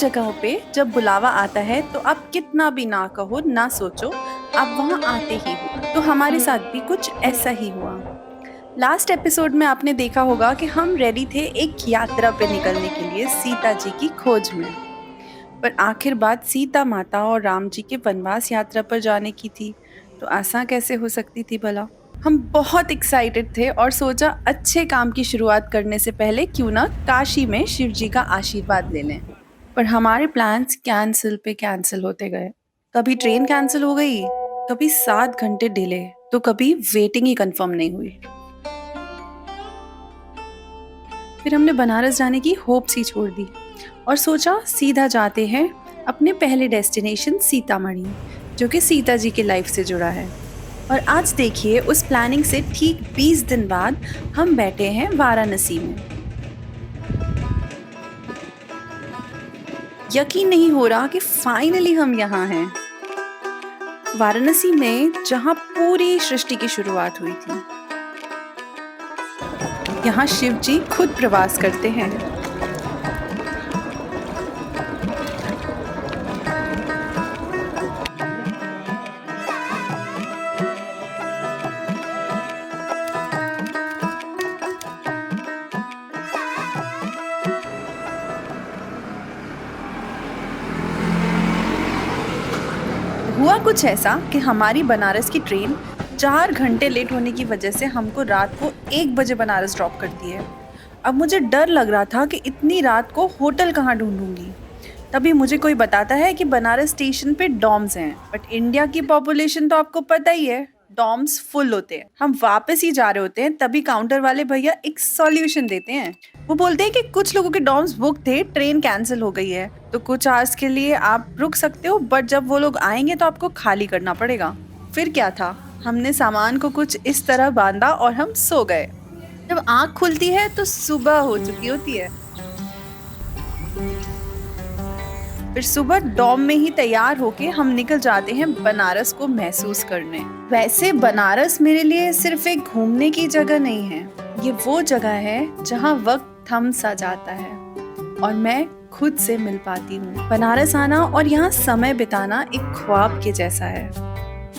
जगहों पे जब बुलावा आता है तो आप कितना भी ना कहो ना सोचो, आप वहां आते ही हो। तो हमारे साथ भी कुछ ऐसा ही हुआ। लास्ट एपिसोड में आपने देखा होगा कि हम रेडी थे एक यात्रा पे निकलने के लिए सीता जी की खोज में। पर आखिर बात सीता माता और राम जी के वनवास यात्रा पर जाने की थी, तो आसान कैसे हो सकती थी भला। हम बहुत एक्साइटेड थे और सोचा अच्छे काम की शुरुआत करने से पहले क्यों ना काशी में शिव जी का आशीर्वाद ले लें। पर हमारे प्लान्स कैंसिल पे कैंसिल होते गए। कभी ट्रेन कैंसिल हो गई, कभी 7 घंटे डिले, तो कभी वेटिंग ही कंफर्म नहीं हुई। फिर हमने बनारस जाने की होप्स ही छोड़ दी और सोचा सीधा जाते हैं अपने पहले डेस्टिनेशन सीतामढ़ी, जो कि सीता जी की लाइफ से जुड़ा है। और आज देखिए उस प्लानिंग से ठीक 20 दिन बाद हम बैठे हैं वाराणसी में। यकीन नहीं हो रहा कि फाइनली हम यहाँ हैं, वाराणसी में, जहाँ पूरी सृष्टि की शुरुआत हुई थी। यहाँ शिव जी खुद प्रवास करते हैं। हुआ कुछ ऐसा कि हमारी बनारस की ट्रेन 4 घंटे लेट होने की वजह से हमको रात को 1 बजे बनारस ड्रॉप करती है। अब मुझे डर लग रहा था कि इतनी रात को होटल कहाँ ढूंढूंगी। तभी मुझे कोई बताता है कि बनारस स्टेशन पे डॉम्स हैं, बट इंडिया की पॉपुलेशन तो आपको पता ही है, डॉम्स फुल होते हैं। हम वापस ही जा रहे होते हैं, तभी काउंटर वाले भैया एक सॉल्यूशन देते हैं। वो बोलते हैं कि कुछ लोगों के डॉम्स बुक थे, ट्रेन कैंसिल हो गई है, तो कुछ आवर्स के लिए आप रुक सकते हो, बट जब वो लोग आएंगे तो आपको खाली करना पड़ेगा। फिर क्या था, हमने सामान को कुछ इस तरह बांधा और हम सो गए। जब आंख खुलती है तो सुबह हो चुकी होती है। फिर सुबह डॉम में ही तैयार होके हम निकल जाते हैं बनारस को महसूस करने। वैसे बनारस मेरे लिए सिर्फ एक घूमने की जगह नहीं है, ये वो जगह है जहाँ वक्त थम सा जाता है और मैं खुद से मिल पाती हूँ। बनारस आना और यहाँ समय बिताना एक ख्वाब के जैसा है।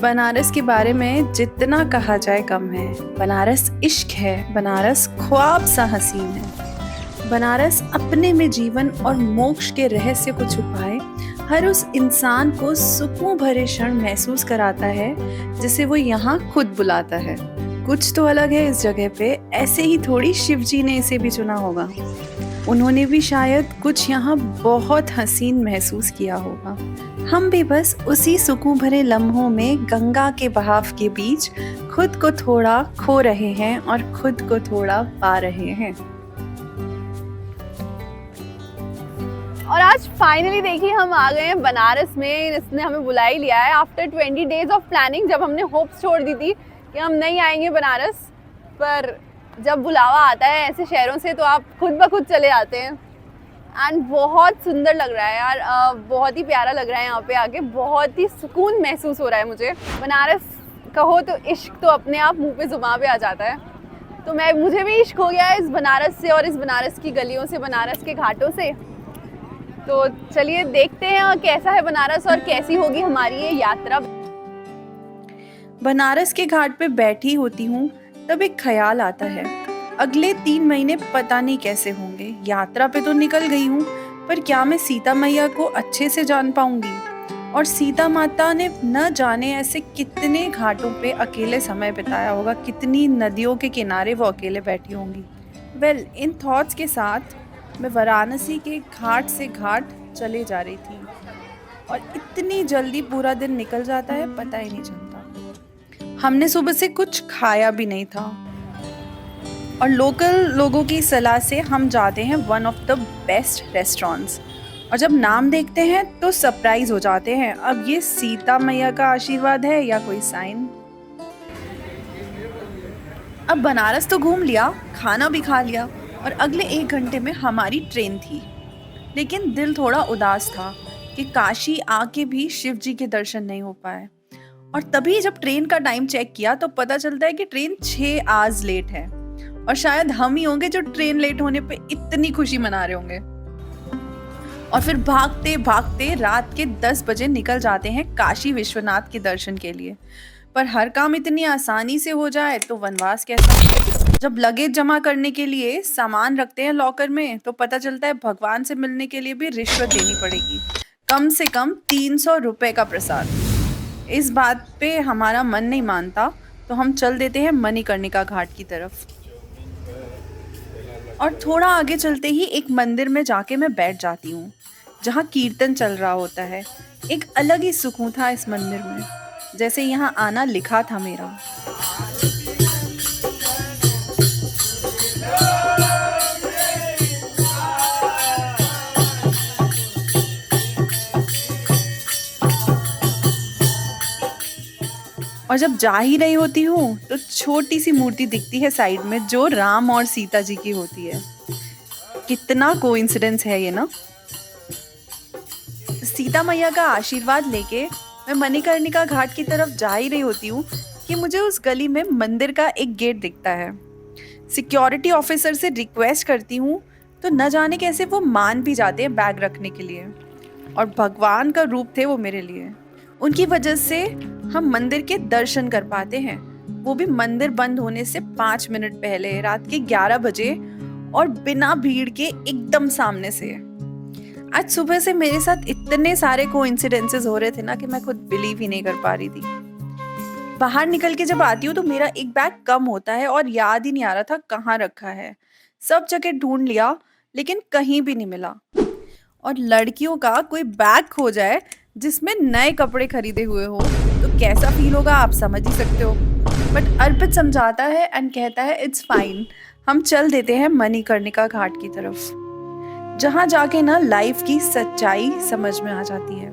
बनारस के बारे में जितना कहा जाए कम है। बनारस इश्क है, बनारस ख्वाब सा हसीन है। बनारस अपने में जीवन और मोक्ष के रहस्य को छुपाए हर उस इंसान को सुकून भरे क्षण महसूस कराता है जिसे वो यहाँ खुद बुलाता है। कुछ तो अलग है इस जगह पे, ऐसे ही थोड़ी शिव जी ने इसे भी चुना होगा। उन्होंने भी शायद कुछ यहाँ बहुत हसीन महसूस किया होगा। हम भी बस उसी सुकून भरे लम्हों में गंगा के बहाव के बीच खुद को थोड़ा खो रहे हैं और खुद को थोड़ा पा रहे हैं। और आज फाइनली देखिए हम आ गए हैं बनारस में। इसने हमें बुला ही लिया है आफ्टर 20 डेज ऑफ प्लानिंग। जब हमने होप्स छोड़ दी थी कि हम नहीं आएंगे बनारस, पर जब बुलावा आता है ऐसे शहरों से तो आप खुद ब खुद चले आते हैं। एंड बहुत सुंदर लग रहा है यार, बहुत ही प्यारा लग रहा है यहाँ पे आके, बहुत ही सुकून महसूस हो रहा है मुझे। बनारस कहो तो इश्क तो अपने आप मुँह पे जुबान पे आ जाता है। तो मुझे भी इश्क हो गया है इस बनारस से और इस बनारस की गलियों से, बनारस के घाटों से। तो चलिए देखते हैं कैसा है बनारस और कैसी होगी हमारी ये यात्रा। बनारस के घाट पे बैठी होती हूँ तब एक ख्याल आता है, अगले 3 महीने पता नहीं कैसे होंगे। यात्रा पे तो निकल गई हूँ, पर क्या मैं सीता मैया को अच्छे से जान पाऊंगी? और सीता माता ने न जाने ऐसे कितने घाटों पे अकेले समय बिताया होगा, कितनी नदियों के किनारे वो अकेले बैठी होंगी। वेल, इन थॉट्स के साथ मैं वाराणसी के घाट से घाट चले जा रही थी और इतनी जल्दी पूरा दिन निकल जाता है, पता ही नहीं चलता। हमने सुबह से कुछ खाया भी नहीं था और लोकल लोगों की सलाह से हम जाते हैं one of the best restaurants, और जब नाम देखते हैं तो सरप्राइज हो जाते हैं। अब ये सीता मैया का आशीर्वाद है या कोई साइन? अब बनारस तो घूम लिया, खाना भी खा लिया और अगले 1 घंटे में हमारी ट्रेन थी। लेकिन दिल थोड़ा उदास था कि काशी आके भी शिव जी के दर्शन नहीं हो पाए। और तभी जब ट्रेन का टाइम चेक किया तो पता चलता है कि ट्रेन 6 आवर्स लेट है और शायद हम ही होंगे जो ट्रेन लेट होने पे इतनी खुशी मना रहे होंगे। और फिर भागते भागते रात के 10 बजे निकल जाते हैं काशी विश्वनाथ के दर्शन के लिए। पर हर काम इतनी आसानी से हो जाए तो वनवास कैसा? जब लगेज जमा करने के लिए सामान रखते हैं लॉकर में तो पता चलता है भगवान से मिलने के लिए भी रिश्वत देनी पड़ेगी, कम से कम 300 रुपए का प्रसाद। इस बात पे हमारा मन नहीं मानता तो हम चल देते हैं मणिकर्णिका घाट की तरफ। और थोड़ा आगे चलते ही एक मंदिर में जाके मैं बैठ जाती हूँ जहाँ कीर्तन चल रहा होता है। एक अलग ही सुकून था इस मंदिर में, जैसे यहाँ आना लिखा था मेरा। और जब जा ही रही होती हूँ तो छोटी सी मूर्ति दिखती है साइड में जो राम और सीता जी की होती है। कितना कोइंसिडेंस है ये ना। सीता मैया का आशीर्वाद लेके मैं मणिकर्णिका घाट की तरफ जा ही रही होती हूँ कि मुझे उस गली में मंदिर का एक गेट दिखता है। सिक्योरिटी ऑफिसर से रिक्वेस्ट करती हूँ तो न जाने कैसे वो मान भी जाते हैं बैग रखने के लिए, और भगवान का रूप थे वो मेरे लिए। उनकी वजह से हम मंदिर के दर्शन कर पाते हैं, वो भी मंदिर बंद होने से 5 मिनट पहले, रात के 11 बजे, और बिना भीड़ के एकदम सामने से। आज सुबह से मेरे साथ इतने सारे कोइंसिडेंसेस हो रहे थे ना कि मैं खुद बिलीव ही नहीं कर पा रही थी। बाहर निकल के जब आती हूँ तो मेरा एक बैग कम होता है और याद ही नहीं आ रहा था कहाँ रखा है। सब जगह ढूंढ लिया लेकिन कहीं भी नहीं मिला। और लड़कियों का कोई बैग खो जाए जिसमें नए कपड़े खरीदे हुए हो तो कैसा फील होगा आप समझ ही सकते हो। बट अर्पित समझाता है एंड कहता है इट्स फाइन। हम चल देते हैं मणिकर्णिका घाट की तरफ, जहाँ जाके ना लाइफ की सच्चाई समझ में आ जाती है।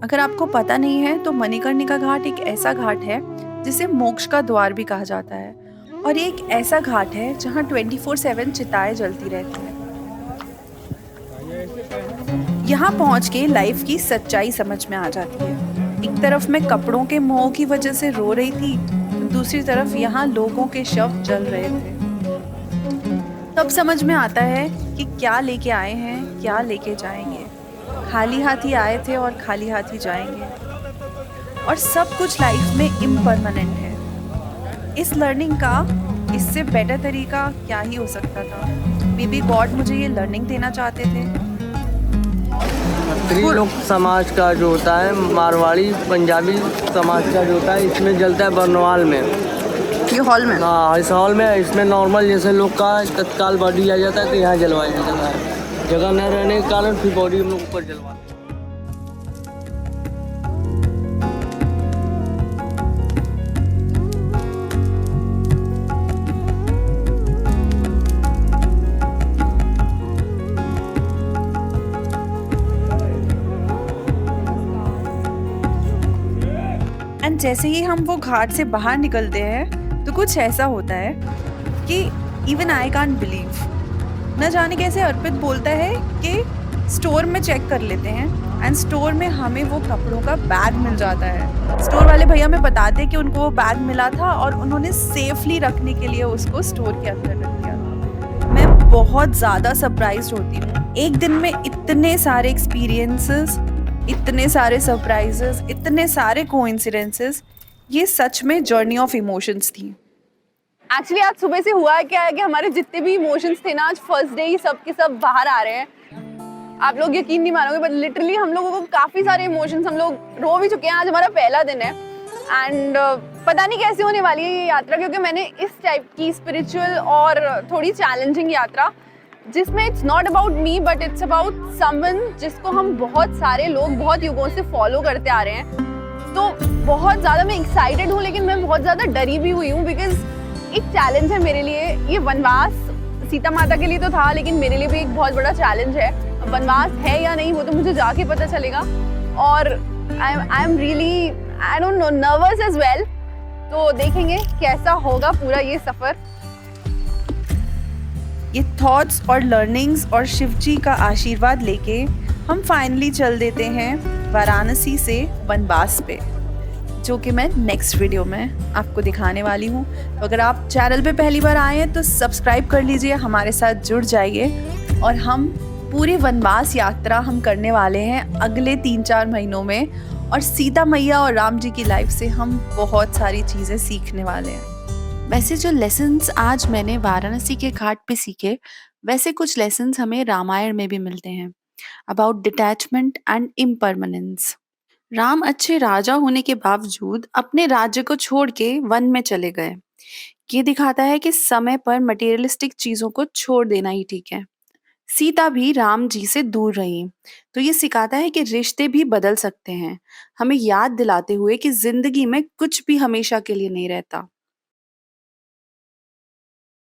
अगर आपको पता नहीं है तो मणिकर्णिका घाट एक ऐसा घाट है जिसे मोक्ष का द्वार भी कहा जाता है, और ये एक ऐसा घाट है जहाँ 24/7 चिताएं जलती रहती हैं। यहाँ पहुँच के लाइफ की सच्चाई समझ में आ जाती है। एक तरफ मैं कपड़ों के मोह की वजह से रो रही थी, दूसरी तरफ यहाँ लोगों के शव जल रहे थे। तब समझ में आता है कि क्या लेके आए हैं, क्या लेके जाएंगे। खाली हाथी आए थे और खाली हाथी जाएंगे, और सब कुछ लाइफ में इम्परमानेंट है। इस लर्निंग का इससे बेटर तरीका क्या ही हो सकता था। मे बी गॉड मुझे ये लर्निंग देना चाहते थे। लोग समाज का जो होता है, मारवाड़ी पंजाबी समाज का जो होता है, इसमें जलता है बरनवाल में, ये हॉल में। हाँ, इस हॉल में। इसमें नॉर्मल जैसे लोग का तत्काल बॉडी आ जाता है तो यहाँ जलवाया जाता है। जगह न रहने के कारण फिर बॉडी हम लोग ऊपर जलवाते हैं। एंड जैसे ही हम वो घाट से बाहर निकलते हैं तो कुछ ऐसा होता है कि इवन आई कांट बिलीव। न जाने कैसे अर्पित बोलता है कि स्टोर में चेक कर लेते हैं, एंड स्टोर में हमें वो कपड़ों का बैग मिल जाता है। स्टोर वाले भैया हमें बताते हैं कि उनको वो बैग मिला था और उन्होंने सेफली रखने के लिए उसको स्टोर के अंदर रख दिया। मैं बहुत ज़्यादा सरप्राइज्ड होती हूँ। एक दिन में इतने सारे एक्सपीरियंसेस, इतने सारे सरप्राइजेस, इतने सारे कोइंसिडेंसेस, ये सच में जर्नी ऑफ इमोशंस थी। एक्चुअली आज सुबह से हुआ क्या है कि हमारे जितने भी इमोशंस थे ना, आज फर्स्ट डे ही सब के सब बाहर आ रहे हैं। आप लोग यकीन नहीं मानोगे, बट लिटरली हम लोगों को काफ़ी सारे इमोशंस, हम लोग रो भी चुके हैं। आज हमारा पहला दिन है एंड पता नहीं कैसे होने वाली है ये यात्रा, क्योंकि मैंने इस टाइप की स्पिरिचुअल और थोड़ी चैलेंजिंग यात्रा जिसमें it's not about me but it's about someone जिसको हम बहुत सारे लोग बहुत युगों से फॉलो करते आ रहे हैं। तो बहुत ज़्यादा मैं एक्साइटेड हूँ, लेकिन मैं बहुत ज़्यादा डरी भी हुई हूँ, बिकॉज एक चैलेंज है मेरे लिए। ये वनवास सीता माता के लिए तो था, लेकिन मेरे लिए भी एक बहुत बड़ा चैलेंज है। वनवास है या नहीं वो तो मुझे जाके पता चलेगा। और I am really, I don't know, nervous as well. तो देखेंगे कैसा होगा पूरा ये सफ़र। ये थॉट्स और लर्निंग्स और शिवजी का आशीर्वाद लेके हम फाइनली चल देते हैं वाराणसी से वनवास पे, जो कि मैं नेक्स्ट वीडियो में आपको दिखाने वाली हूँ। तो अगर आप चैनल पे पहली बार आए हैं तो सब्सक्राइब कर लीजिए, हमारे साथ जुड़ जाइए और हम पूरी वनवास यात्रा हम करने वाले हैं अगले 3-4 महीनों में और सीता मैया और राम जी की लाइफ से हम बहुत सारी चीज़ें सीखने वाले हैं। वैसे जो लेसन्स आज मैंने वाराणसी के घाट पे सीखे, वैसे कुछ लेसन्स हमें रामायण में भी मिलते हैं about detachment and impermanence. Ram अच्छे राजा होने के बावजूद अपने राज्य को छोड़ के वन में चले गए। ये दिखाता है कि समय पर मटेरियलिस्टिक चीजों को छोड़ देना ही ठीक है। सीता भी राम जी से दूर रही, तो ये सिखाता है कि रिश्ते भी बदल सकते हैं, हमें याद दिलाते हुए कि जिंदगी में कुछ भी हमेशा के लिए नहीं रहता।